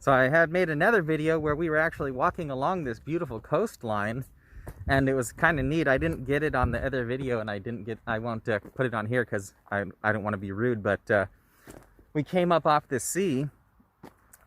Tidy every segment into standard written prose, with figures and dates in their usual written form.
So I had made another video where we were actually walking along this beautiful coastline, and it was kind of neat. I didn't get it on the other video, and I won't put it on here because I don't want to be rude, but we came up off the sea,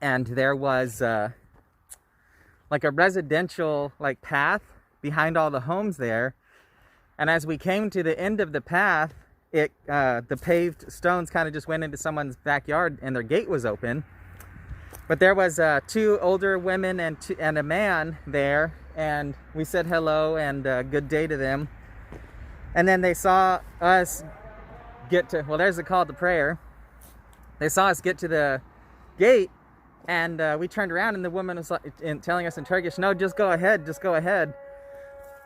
and there was like a residential like path behind all the homes there. And as we came to the end of the path, the paved stones kind of just went into someone's backyard, and their gate was open. But there was 2 older women and a man there, and we said hello and good day to them. And then they saw us get to, well, there's the call to prayer. They saw us get to the gate, and we turned around, and the woman was telling us in Turkish, "No, just go ahead, just go ahead."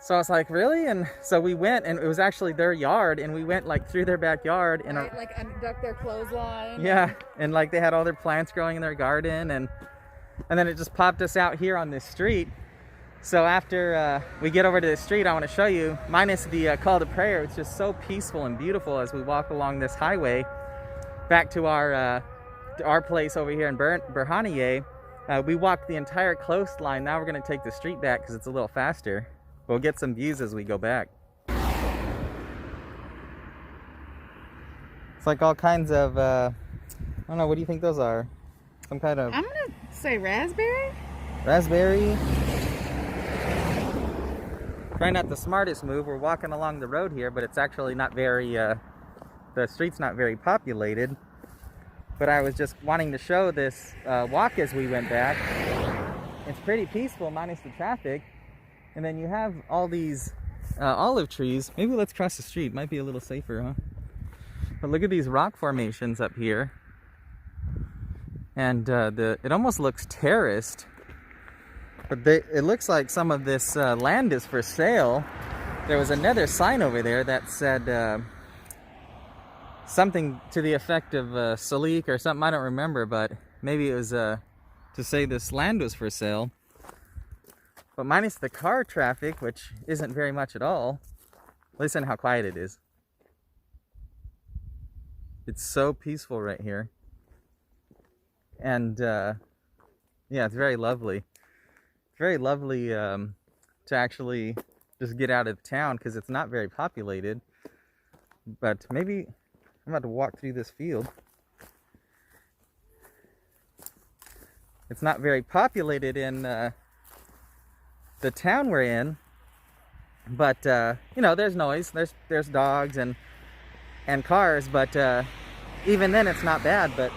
So I was like, really? And so we went, and it was actually their yard, and we went like through their backyard and like unduck their clothesline. Yeah, and like they had all their plants growing in their garden, and then it just popped us out here on this street. So after we get over to the street, I want to show you, minus the call to prayer, it's just so peaceful and beautiful as we walk along this highway back to our place over here in Burhaniye. We walked the entire coastline. Now we're going to take the street back because it's a little faster. We'll get some views as we go back. It's like all kinds of, I don't know, what do you think those are? Some kind of... I'm gonna say raspberry? Raspberry? Probably not the smartest move. We're walking along the road here, but it's actually not very, the street's not very populated. But I was just wanting to show this walk as we went back. It's pretty peaceful, minus the traffic. And then you have all these olive trees. Maybe let's cross the street. Might be a little safer, huh? But look at these rock formations up here. And it almost looks terraced. But it looks like some of this land is for sale. There was another sign over there that said something to the effect of Salik or something. I don't remember, but maybe it was to say this land was for sale. But minus the car traffic, which isn't very much at all, listen how quiet it is. It's so peaceful right here. And yeah, it's very lovely. It's very lovely to actually just get out of town because it's not very populated. But maybe I'm about to walk through this field. It's not very populated in the town we're in, but you know, there's noise, there's dogs and cars, but even then it's not bad. But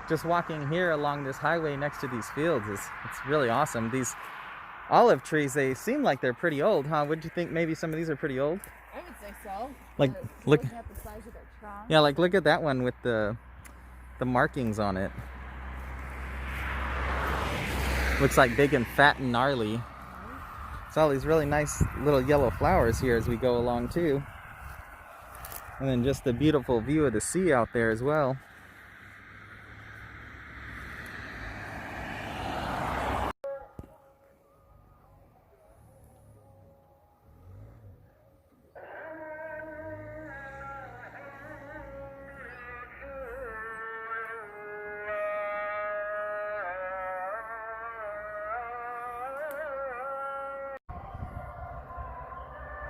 just walking here along this highway next to these fields it's really awesome. These olive trees, they seem like they're pretty old, huh? Would you think maybe some of these are pretty old? I would say so. Like look at the size of their trunk. Yeah, like look at that one with the markings on it. Looks like big and fat and gnarly. It's all these really nice little yellow flowers here as we go along too. And then just the beautiful view of the sea out there as well.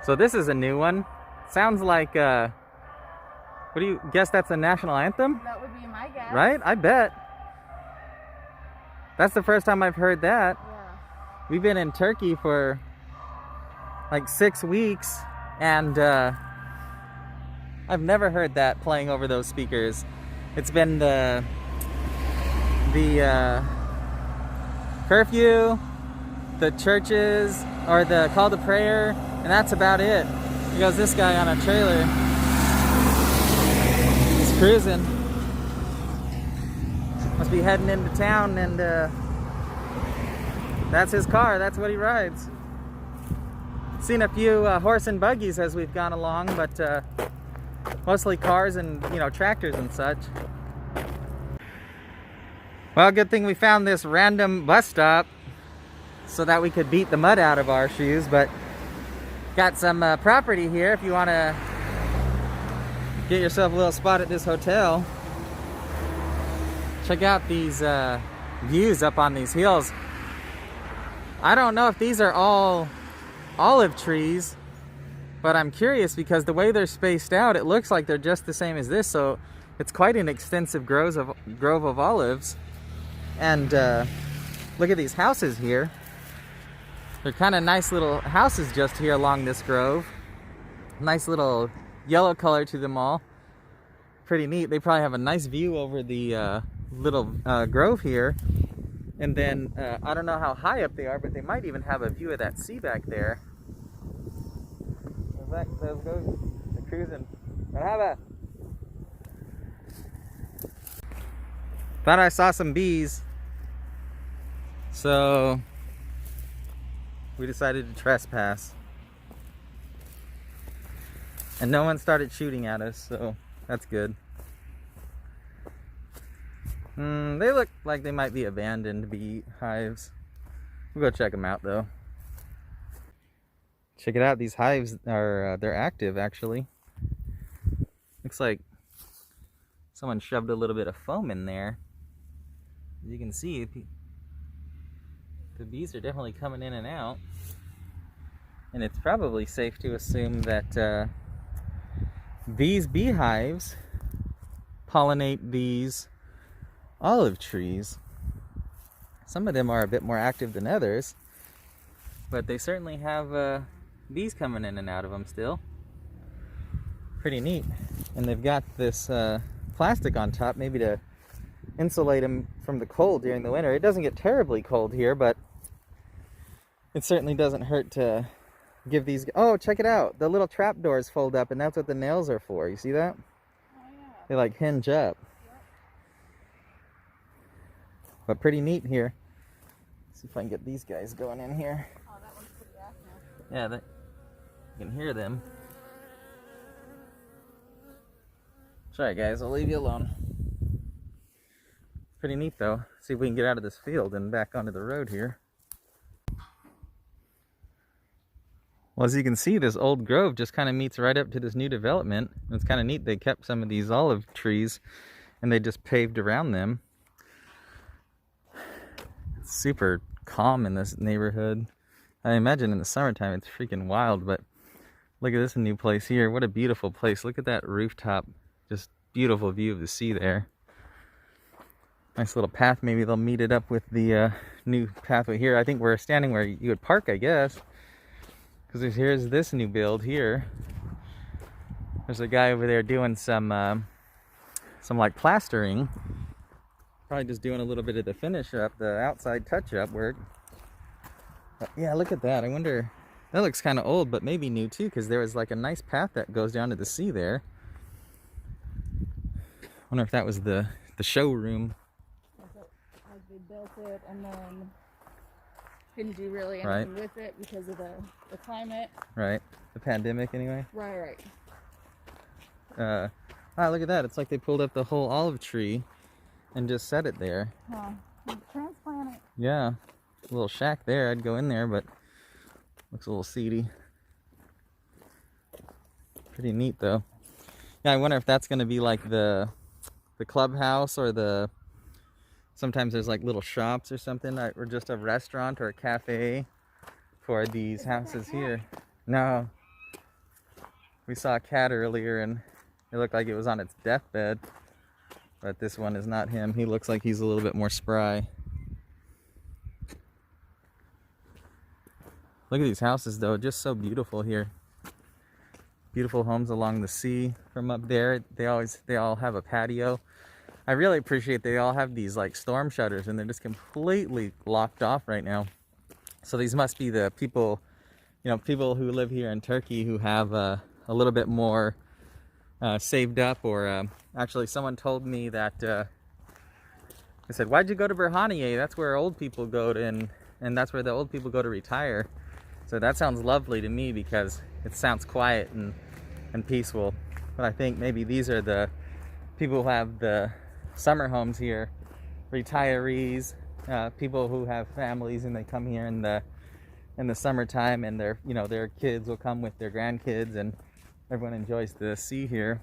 So this is a new one. Sounds like, what do you guess that's a national anthem? That would be my guess. Right? I bet. That's the first time I've heard that. Yeah. We've been in Turkey for like 6 weeks, and I've never heard that playing over those speakers. It's been the curfew, the churches, or the call to prayer, and that's about it. Here goes this guy on a trailer. He's cruising. Must be heading into town, and that's his car. That's what he rides. Seen a few horse and buggies as we've gone along, but mostly cars and, you know, tractors and such. Well, good thing we found this random bus stop so that we could beat the mud out of our shoes, but got some property here if you want to get yourself a little spot at this hotel. Check out these views up on these hills. I don't know if these are all olive trees, but I'm curious because the way they're spaced out, it looks like they're just the same as this, so it's quite an extensive grove of olives. And look at these houses here. They're kind of nice little houses just here along this grove. Nice little yellow color to them all. Pretty neat. They probably have a nice view over the little grove here. And then I don't know how high up they are, but they might even have a view of that sea back there. Those goes the cruising. Thought I saw some bees, so we decided to trespass. And no one started shooting at us, so that's good. They look like they might be abandoned beehives. We'll go check them out though. Check it out, these hives are, they're active actually. Looks like someone shoved a little bit of foam in there. As you can see, the bees are definitely coming in and out. And it's probably safe to assume that these beehives pollinate these olive trees. Some of them are a bit more active than others, but they certainly have bees coming in and out of them still. Pretty neat. And they've got this plastic on top, maybe to insulate them from the cold during the winter. It doesn't get terribly cold here, but it certainly doesn't hurt to give these... Oh, check it out. The little trap doors fold up, and that's what the nails are for. You see that? Oh, yeah. They like hinge up. Yep. But pretty neat here. Let's see if I can get these guys going in here. Oh, that one's pretty active. Yeah, you can hear them. Sorry guys, I'll leave you alone. Pretty neat though. See if we can get out of this field and back onto the road here. Well, as you can see, this old grove just kind of meets right up to this new development. It's kind of neat. They kept some of these olive trees and they just paved around them. It's super calm in this neighborhood. I imagine in the summertime it's freaking wild, but look at this new place here. What a beautiful place. Look at that rooftop. Just beautiful view of the sea there. Nice little path. Maybe they'll meet it up with the new pathway here. I think we're standing where you would park, I guess. Because here's this new build here. There's a guy over there doing some like plastering. Probably just doing a little bit of the finish up, the outside touch up work. But yeah, look at that. I wonder, that looks kind of old, but maybe new too, because there was like a nice path that goes down to the sea there. I wonder if that was the showroom. Like they built it and then couldn't do really anything with it because of the climate. Right. The pandemic anyway. Right. Wow, look at that. It's like they pulled up the whole olive tree and just set it there. Huh. Transplant it. Yeah. A little shack there. I'd go in there, but looks a little seedy. Pretty neat though. Yeah, I wonder if that's going to be like the clubhouse or sometimes there's like little shops or something, or just a restaurant or a cafe for these houses here. No. We saw a cat earlier and it looked like it was on its deathbed. But this one is not him. He looks like he's a little bit more spry. Look at these houses though, just so beautiful here. Beautiful homes along the sea from up there. They all have a patio. I really appreciate they all have these like storm shutters and they're just completely locked off right now. So these must be the people, people who live here in Turkey who have a little bit more saved up, or actually someone told me that I said, why'd you go to Burhaniye? That's where old people go to, and that's where the old people go to retire. So that sounds lovely to me because it sounds quiet and peaceful. But I think maybe these are the people who have the summer homes here, retirees, people who have families and they come here in the summertime, and their kids will come with their grandkids and everyone enjoys the sea here.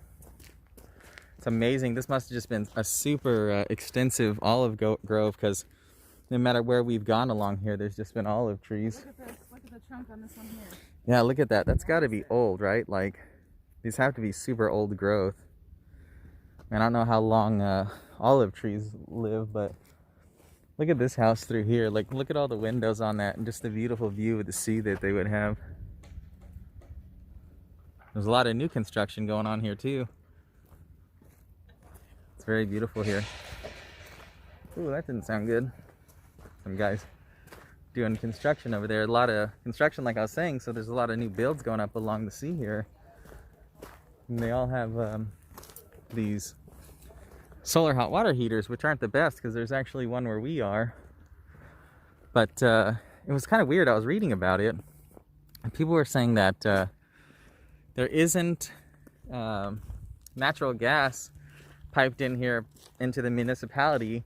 It's amazing. This must have just been a super extensive olive grove, because no matter where we've gone along here, there's just been olive trees. Look at this. Look at the trunk on this one here. Yeah, look at that. That's got to be old, right? Like, these have to be super old growth. And I don't know how long olive trees live, but look at this house through here. Like, look at all the windows on that and just the beautiful view of the sea that they would have. There's a lot of new construction going on here too. It's very beautiful here. Ooh, that didn't sound good. Some guys doing construction over there. A lot of construction, like I was saying, so there's a lot of new builds going up along the sea here. And they all have these solar hot water heaters, which aren't the best because there's actually one where we are. But it was kind of weird. I was reading about it, and people were saying that there isn't natural gas piped in here into the municipality,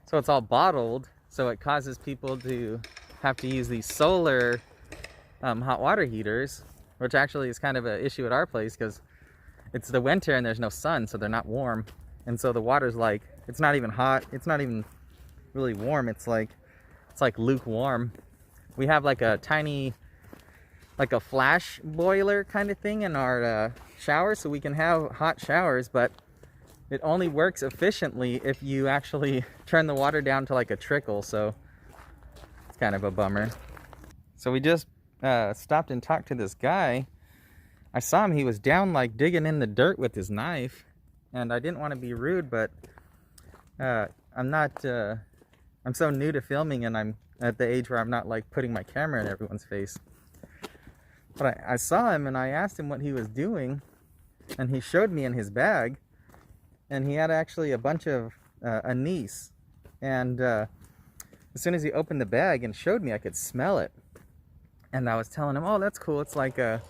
so it's all bottled, so it causes people to have to use these solar hot water heaters, which actually is kind of an issue at our place because it's the winter and there's no sun, so they're not warm, and so the water's like, it's not even hot, it's not even really warm, it's like lukewarm. We have like a tiny, like a flash boiler kind of thing in our shower, so we can have hot showers, but it only works efficiently if you actually turn the water down to like a trickle, so it's kind of a bummer. So we just stopped and talked to this guy. I saw him, he was down like digging in the dirt with his knife, and I didn't want to be rude, but I'm so new to filming, and I'm at the age where I'm not like putting my camera in everyone's face. But I saw him and I asked him what he was doing, and he showed me in his bag, and he had actually a bunch of anise, and as soon as he opened the bag and showed me, I could smell it, and I was telling him, oh, that's cool, it's like a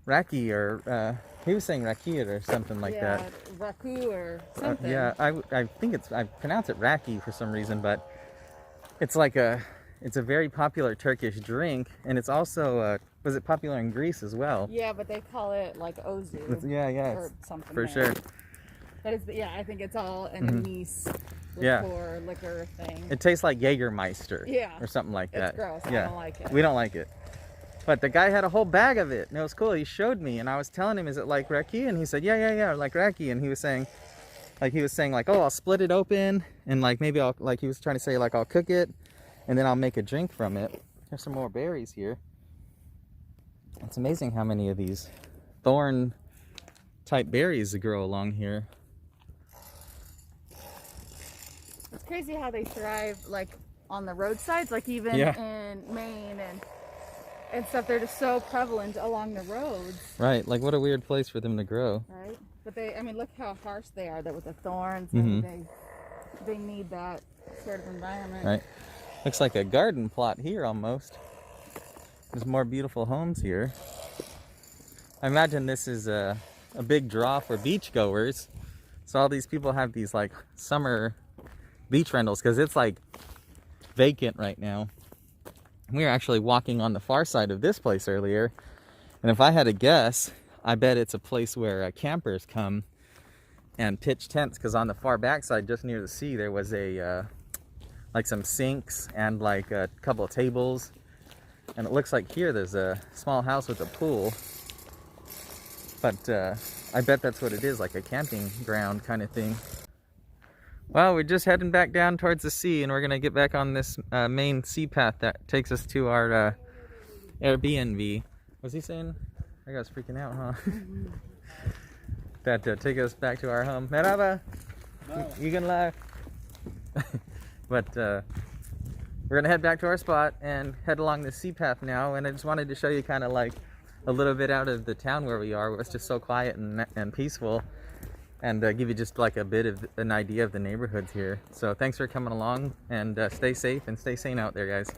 raki, or he was saying rakia or something like that. Yeah, raku or something. Yeah, I think I pronounce it raki for some reason, but it's like it's a very popular Turkish drink, and it's also was it popular in Greece as well? Yeah, but they call it like ozu. Yeah, or something for there. sure. But it's, yeah, I think it's all an anise liquor thing. It tastes like Jägermeister. Yeah. Or something like that. It's gross. Yeah. I don't like it. We don't like it. But the guy had a whole bag of it, and it was cool. He showed me, and I was telling him, is it like raki? And he said, yeah, like raki. And he was saying, oh, I'll split it open, and like maybe I'll, like he was trying to say, like I'll cook it, and then I'll make a drink from it. There's some more berries here. It's amazing how many of these thorn type berries grow along here. It's crazy how they thrive like on the roadsides, like even in Maine and stuff. They're just so prevalent along the roads. Right, like what a weird place for them to grow. Right, but I mean, look how harsh they are, that with the thorns. And they need that sort of environment. Right, looks like a garden plot here almost. There's more beautiful homes here. I imagine this is a big draw for beachgoers. So all these people have these like summer beach rentals because it's like vacant right now. We were actually walking on the far side of this place earlier, and if I had to guess, I bet it's a place where campers come and pitch tents, because on the far back side, just near the sea, there was a like some sinks and like a couple of tables, and it looks like here there's a small house with a pool, but I bet that's what it is, like a camping ground kind of thing. Well, we're just heading back down towards the sea, and we're going to get back on this main sea path that takes us to our Airbnb. Was he saying? I was freaking out, huh? That take us back to our home. Merhaba. You can lie. But we're going to head back to our spot and head along the sea path now, and I just wanted to show you kind of like a little bit out of the town where we are, where it's just so quiet and peaceful. And give you just like a bit of an idea of the neighborhoods here. So thanks for coming along, and stay safe and stay sane out there, guys.